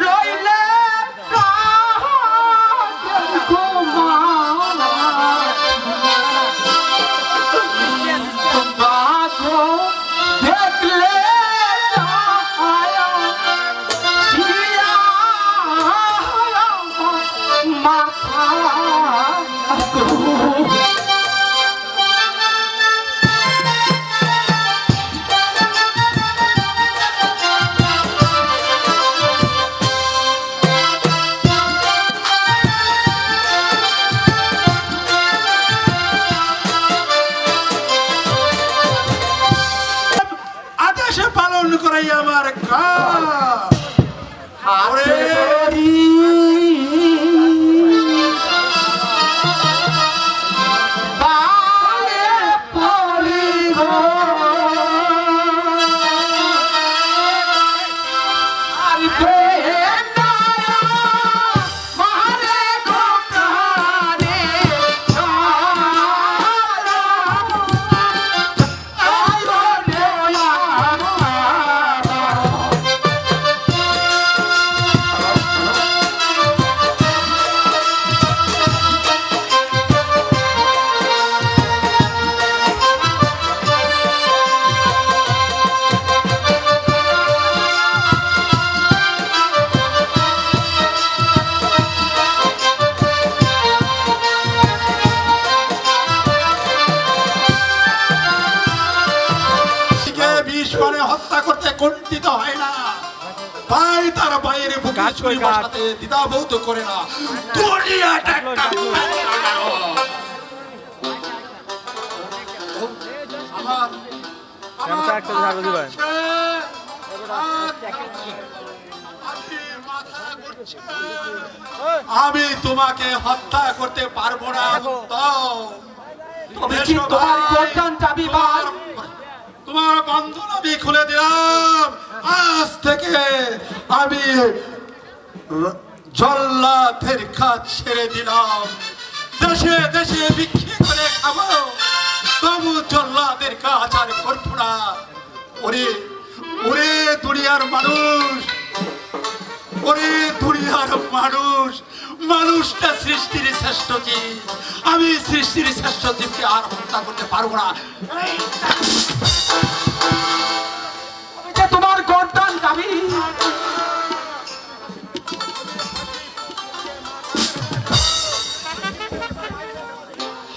রইলে দেখলে মাথা আদেশে পালন করাই আমার কাজ। আরে হত্যা করতে কুণ্ঠিত হয় না, ভাই তার বাইরে বুকে ছুরি বসাতে দ্বিধাবোধ করে না। দুনিয়াটা একটা আমি তোমাকে হত্যা করতে পারবো না। তবে কি তোমার গর্দান চাবি বার? তোমার বন্ধন আমি খুলে দিলাম। আজ থেকে আমি জল্লাদের কাজ ছেড়ে দিলাম। দেশে দেশে বিক্রি করে খাবো, তবু জল্লাদের কাজ আর করবো না। ওরে ওরে দুনিয়ার মানুষ, ওরে দুনিয়ার মানুষ, মানুষটা সৃষ্টির শ্রেষ্ঠ জীব। আমি সৃষ্টির শ্রেষ্ঠ জীবকে আর হত্যা করতে পারবো না। তোমার গর্দান চাবি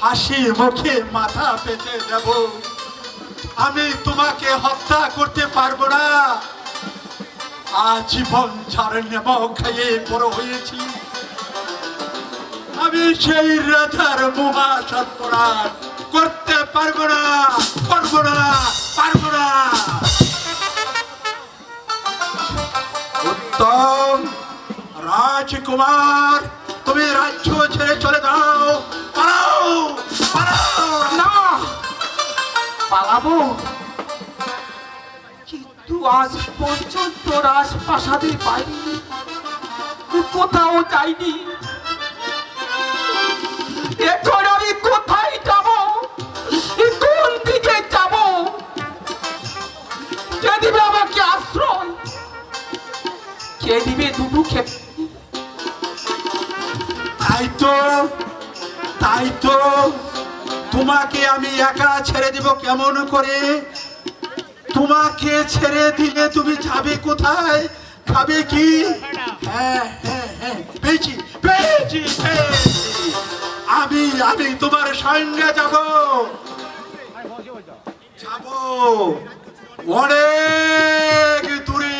হাসি মুখে মাথা পেতে দেব, আমি তোমাকে হত্যা করতে পারবো না। আজীবন ঝাড় নেমক খাইয়ে বড় হয়েছি, আমি সেই রাজার মহাসৎপরাধ করতে পারবো না, করবো না, পারবো না। উত্তম রাজকুমার, তুমি রাজ্য ছেড়ে চলে যাও, পালাও, পালাও। না পালাবো, কিন্তু আজ পর্যন্ত রাজপ্রাসাদের বাইরে কোথাও যাইনি। এখন আমি কোথায় যাব, কোন দিকে যাব? কে দিবে আমাকে আশ্রয়, কে দিবে দুটো ক্ষেপ? তাই তো তোমাকে আমি একা ছেড়ে দিব কেমন করে? তোমাকে ছেড়ে দিলে তুমি যাবে কোথায়, খাবে কি? হ্যাঁ হ্যাঁ হ্যাঁ, পেয়েছি পেয়েছি পেয়েছি। আমি আমি তোমার সঙ্গে যাব, যাব অনেক দূরে,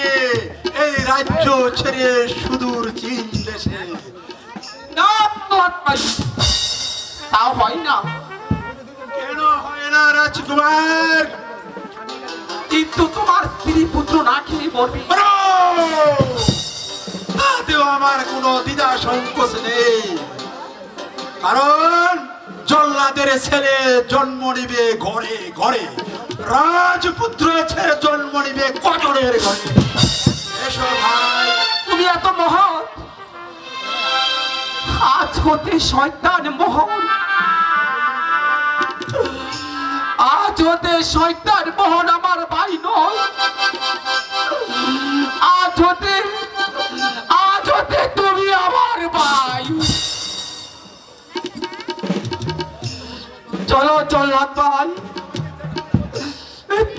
এই রাজ্য ছেড়ে সুদূর চীন দেশে। না তাও হয় না। কেন হয় না রাজকুমার? কিন্তু তোমার স্ত্রী পুত্র না খেয়ে মরবে। তাতেও আমার কোনো দ্বিধা সংকোচ নেই, কারণ জল্লাদের ছেলে জন্ম নিবে ঘরে ঘরে, রাজপুত্র ছেলে জন্ম নিবে কটরের ঘরে। এসো ভাই। তুমি এত মহৎ, আজ হতে শয়তান মোহন, আজ হতে শয়তান মোহন আমার ভাই নয়, আজ হতে আজ হতে তুমি আমার ভাই। চলো জল্লাদ ভাই,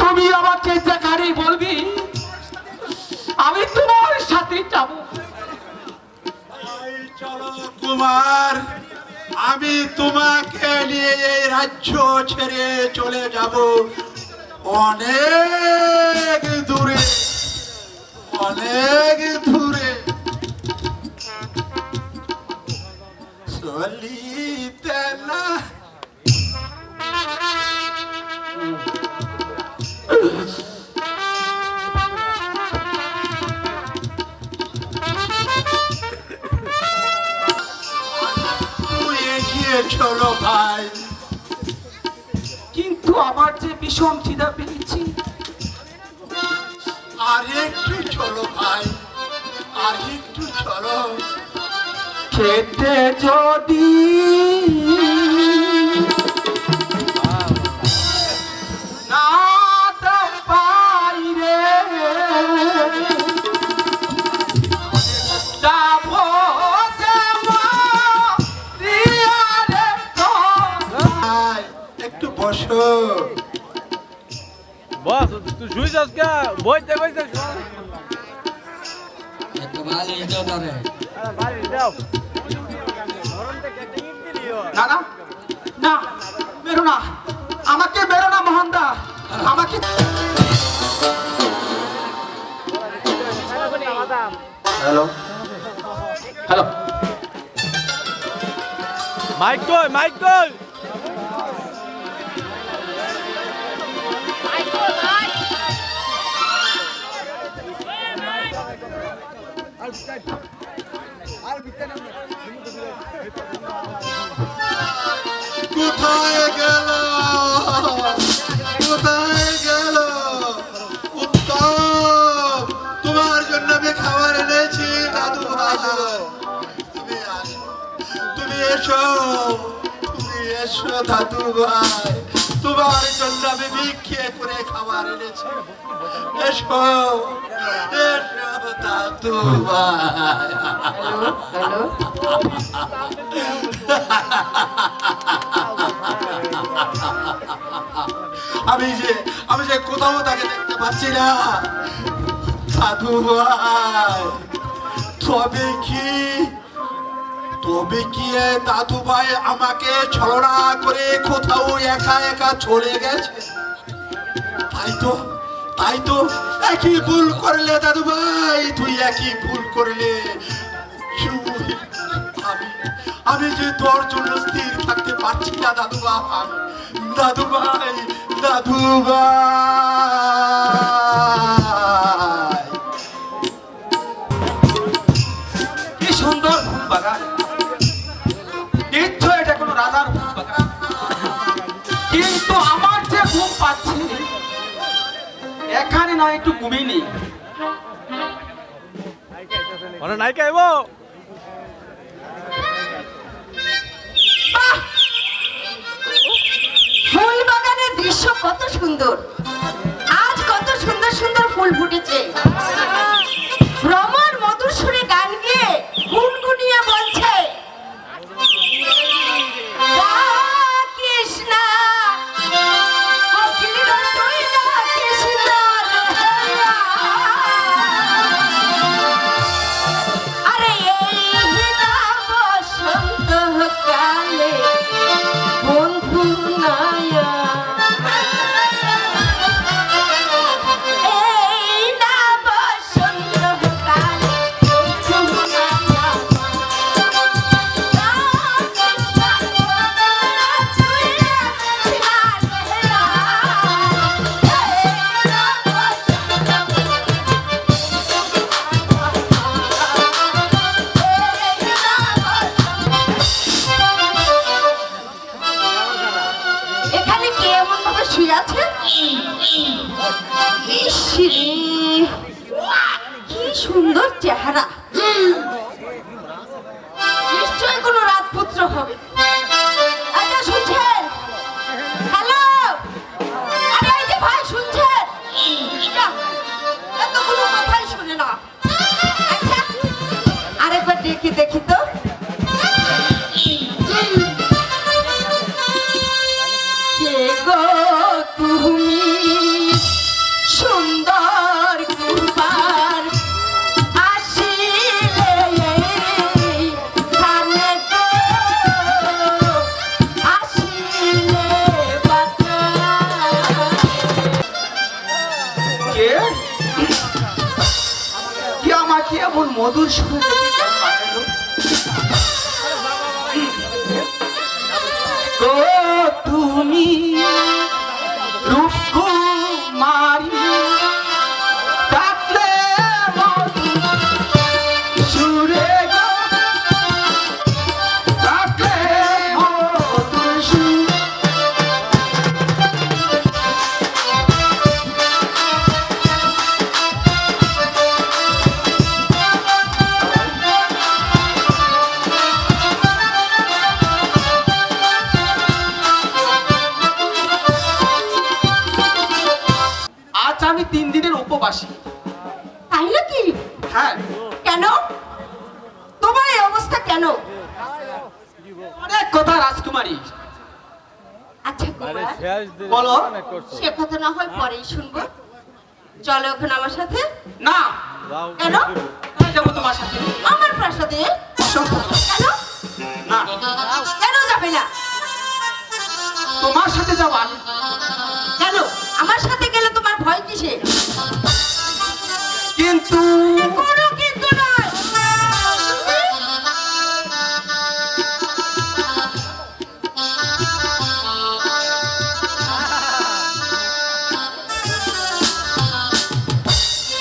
তুমি আমাকে যেখানে বলবি আমি তোমার সাথে যাব। চলো কুমার, আমি তোমাকে নিয়ে এই রাজ্য ছেড়ে চলে যাব অনেক দূরে, অনেক দূরে। চলিতে না তুই এগিয়ে চলো ভাই। কিন্তু আমার যে বিষম খিদা পেয়েছি। আর একটু চলো ভাই, আর একটু চলো। খেতে যদি না পাই রে যাবো ভাই, একটু বসো। বস তুই শুই যাস কে বইতে বইতে একটু ভালো ইজ্জত করে। বাড়ি দাও না না না, বেরো না, আমাকে বেরো না মোহনদা, আমাকে। হ্যালো হ্যালো, মাইক কই মাইক কই কোথায় গেল, কোথায় গেল উত্তম? তোমার জন্য আমি খাবার এনেছি দাদু ভাই। তুমি আসো, তুমি এসো, তুমি এসো দাদু ভাই, তোমার জন্য আমি ভিক্ষে করে খাবার এনেছি। এসো এসো দাদু ভাই। হ্যালো, আমি যে কোথাও তাকে দেখতে পাচ্ছি না দাদু ভাই। তবে কি এ দাদু ভাই আমাকে ছলনা করে কোথাও একা একা চলে গেছে? তাই তো একই ভুল করলে দাদু ভাই, তুই একই ভুল করলে। আমি যে তোর জন্য স্থির থাকতে পারছি না দাদু ভাই, দাদু ভাই, দাদু ভাই। কি সুন্দর ফুল বাগান, নিশ্চয় এটা কোনো রাজার ফুল বাগান, কিন্তু আমার যে ঘুম পাচ্ছে এখানে নয়, একটু ঘুমিয়ে নি। মানে নাইকে আইবো ফুল বাগানের দৃশ্য কত সুন্দর, আজ কত সুন্দর সুন্দর ফুল ফুটেছে। ভ্রমর মধুর সুরে গান গেয়ে গুনগুনিয়ে বলছে, ডাকিস না, কোকিল তুই ডাকিস না রে। আরে এই না বসন্ত কালে বন্ধু নায়া, এই না বসন্ত কালে বন্ধু নায়া, এখানে কে এমন ভাবে শুয়ে আছে? ইস রে, কি সুন্দর চেহারা, নিশ্চয় কোনো রাজপুত্র হবে। আচ্ছা শুনছেন? হ্যালো, আরে এই যে ভাই শুনছেন? এটা এতগুলো কথাই শুনে না। মধুর সুরে যদি গান বাজালো। গো তুমি রূপকুমারী ডাকলে মধুর সুরে গো, ডাকলে মধুর সুরে। আজ আমি 3 দিনের উপবাসী। তাই নাকি? হ্যাঁ, কেন? তোমার এই অবস্থা কেন? অনেক কথা রাজকুমারী। আচ্ছা আরে কুমার, শেষ দিন বলো। অনেক করছো। সে কথা না হয় পরেই শুনবো। চলো এখন আমার সাথে। না, যাও, কেন? আমি যাবো তোমার সাথে। আমার প্রাসাদে? অসম্ভব। কেন? না, কেন যাবে না? তোমার সাথে যাবো আমি। কেন? আমার সাথে গেলে তোমার ভয় কিসে? কিন্তু কোনো কিন্তু নয়।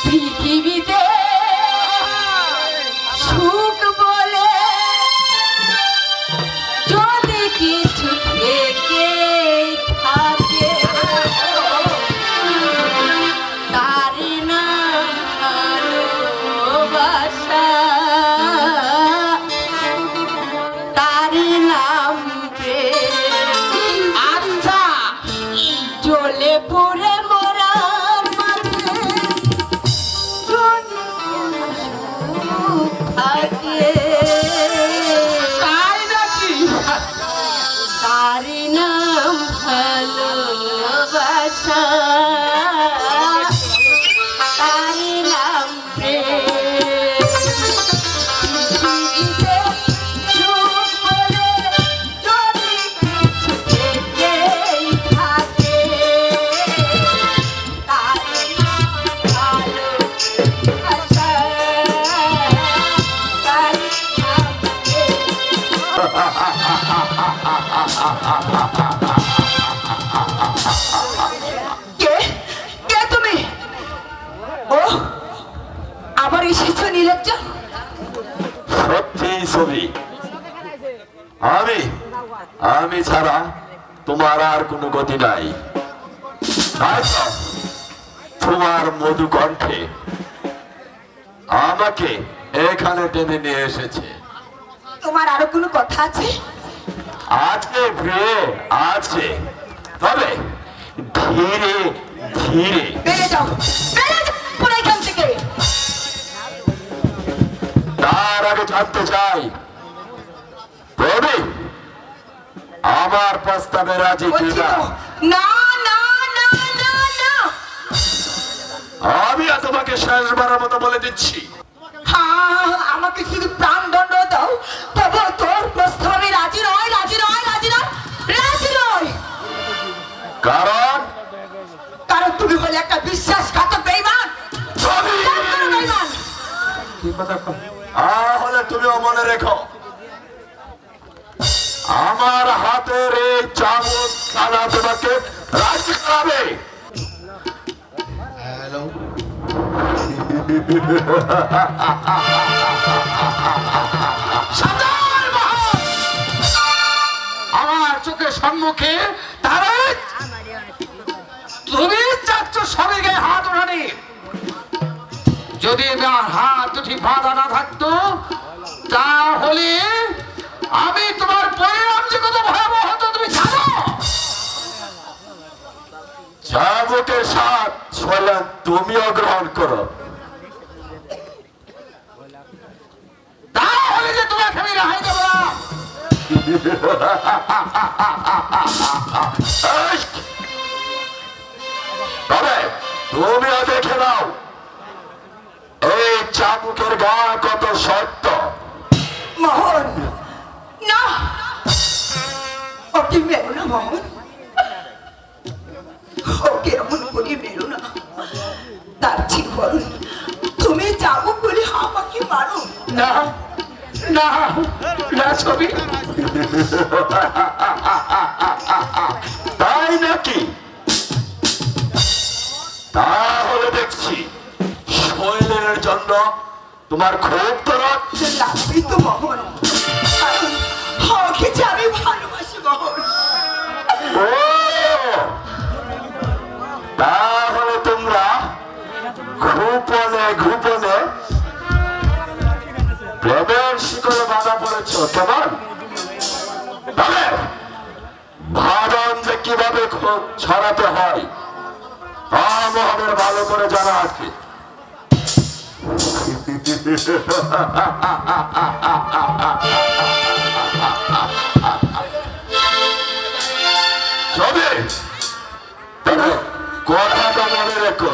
পৃথিবীতে সুখ বলে যদি কিছু থেকে থাকে, তার নাম ভালোবাসা, তার নাম প্রেম। আচ্ছা, জ্বলে পড়ে মরার মাঝে যদি সুখ থাকে, তাই নাকি? তার নাম ভালোবাসা, তার নাম প্রেম। পৃথিবীতে সুখ বলে যদি কিছু থেকেই থাকে, তার নাম ভালোবাসা, তার নাম প্রেম। কে? কে তুমি? ও, আবার এসেছো নীলজ্জ? সত্যি ছবি আমি আমি ছাড়া তোমার আর কোনো গতি নাই। তাই তো তোমার মধু কণ্ঠে আমাকে এখানে টেনে নিয়ে এসেছে। তোমার আরো কোনো কথা আছে? আজকে প্রিয় আছে, তবে ধীরে ধীরে। বেড়ে যাও, বেড়ে যাও পুরো এখান থেকে। তার আগে জানতে চাই রবি আমার প্রস্তাবে রাজি বলছি কিনা। তো, না না না না না। আমি তোমাকে শেষবারের মতো বলে দিচ্ছি, হ্যাঁ, আমাকে শুধু প্রাণদণ্ড দাও, তবে তোর প্রস্তাবে রাজি নয়, রাজি নয়, রাজি নয়, রাজি নয়। কারণ কারণ তুমি হলে একটা বিশ্বাসঘাতক বেঈমান। রবি, বেঈমান। তাহলে তুমিও মনে রেখো আমার হাতের এই চামচ খানা তোমাকে রাজি করাবে। হ্যালো, সাজার মহল! আমার চোখের সম্মুখে তারা তুমি চাচ্ছ সবে গায়ে হাত ওঠানে। যদি আমার হাত দুটি বাঁধা না থাকতো, তাহলে আমি তোমার পরিণাম যে কত ভয়াবহ হতো তুমি জানো। চামচের স্বাদ স্বয়ং তুমিও গ্রহণ করো। তাহলে যে তোমাকে আমি রেহাই দেবো না। এই, তবে তুমিও দেখে নাও এই চামুকের গা কত শক্ত। মোহন, না, ওকে মেরো না মোহন, ওকে এমন করে মেরো না। তার চেয়ে বরং তুমি যাবো বলে আমাকে মারো। না না না ছবি তাই নাকি? তাহলে দেখছি শৈলের জন্য তোমার খুব দরদ। লাগবেই তো মোহন, কারণ ওকে যে আমি ভালোবাসি মোহন। ও, তাহলে তোমরা গোপনে গোপনে প্রেমের শিকলে বাধা পড়েছ, কেমন? তবে ভাবন যে কিভাবে ছড়াতে হয় তা মোহনের ভালো করে জানা আছে। তবে তবে কথাটা মনে রেখো।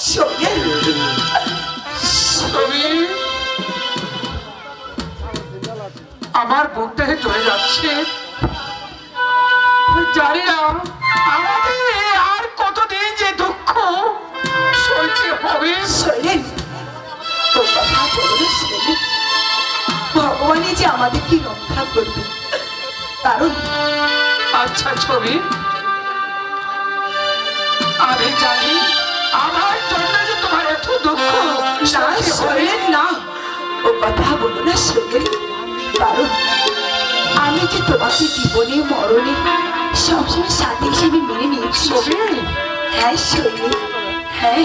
শৈলেন, ছবি আমার বুক থেকে চলে যাচ্ছে। জানি না আমাদের আর কতদিন যে দুঃখ সইতে হবে। শৈলেন, তোর কথা বলো না শৈলেন। ভগবানই যে আমাদেরকে রক্ষা করবে, কারণ আচ্ছা ছবি, আমি জানি আমার জন্য যে তোমার এত দুঃখ না শৈলেন না, ও কথা বলো না শৈলেন, কারণ আমি যে তোমাকে জীবনে মরণে সবসময় সাথে হিসেবে মেনে নিয়েছি। ছবি হ্যাঁ শৈলেন, হ্যাঁ।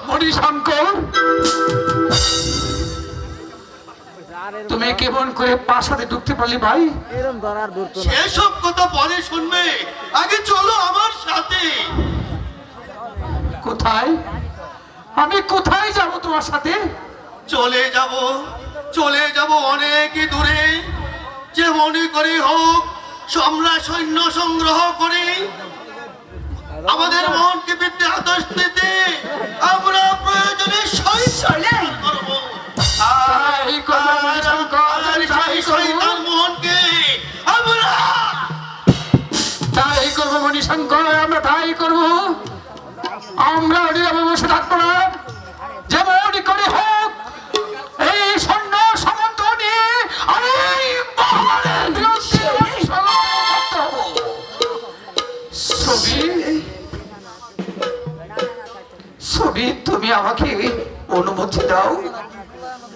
মণিশঙ্কর, তুমি কেমন করে প্রাসাদে ঢুকতে পারলে ভাই? এরম ধরার দূর তো না। সেসব কথা পরে শুনবে, আগে চলো আমার সাথে। কোথায়? আমি কোথায় যাব তোমার সাথে? চলে যাব অনেক দূরে, যে মনে করে হোক সম্রাট সৈন্য সংগ্রহ করে আমাদের মনকে বিদ্যে আদর্শ দিতে আমরা প্রয়োজনে শৈলেন, করবো। তাই করবো মণিশঙ্কর, তাই করবো। মনকে আমরা তাই করবো মণিশঙ্কর, আমরা তাই করবো। আমরা নীরবে বসে থাকবো না, যেমন করে হোক এই সৈন্য সামন্ত নিয়ে আমি পাহাড়ের বিরুদ্ধে সংগ্রাম করতে হবো। ছবি, ছবি তুমি আমাকে অনুমতি দাও।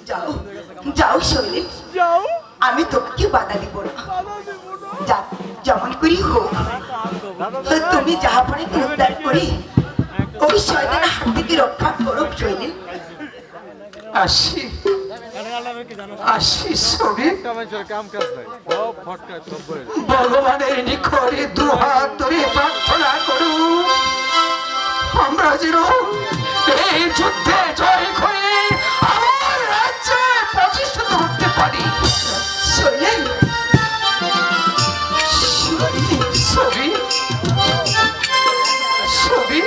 যাও যাও শৈলেন, যাও, আমি তোমাকে বাধা দিব না। যেমন করি হোক তুমি জাহাপনে গ্রেফতার করে ওই শয়তানের হাত থেকে রক্ষা করো শৈলেন। আসি আসি ছবি, একটা মানুষের কাম কাজ নাই, সব ফটকা সব বলে। ভগবানের নিকটে দুহাত ধরে প্রার্থনা করু আমরা যেন এই যুদ্ধে জয় করে আমার রাজ্যে প্রতিষ্ঠিত করতে পারি। শৈলেন, ছবি ছবি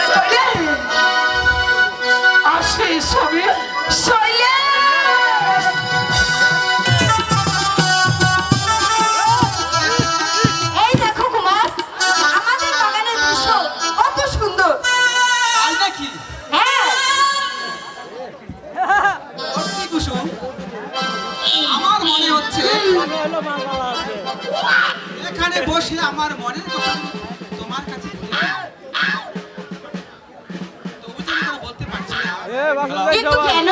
শৈলেন, আসি ছবি, শৈলেন। বাসন যাই কিন্তু সবাই। কেন?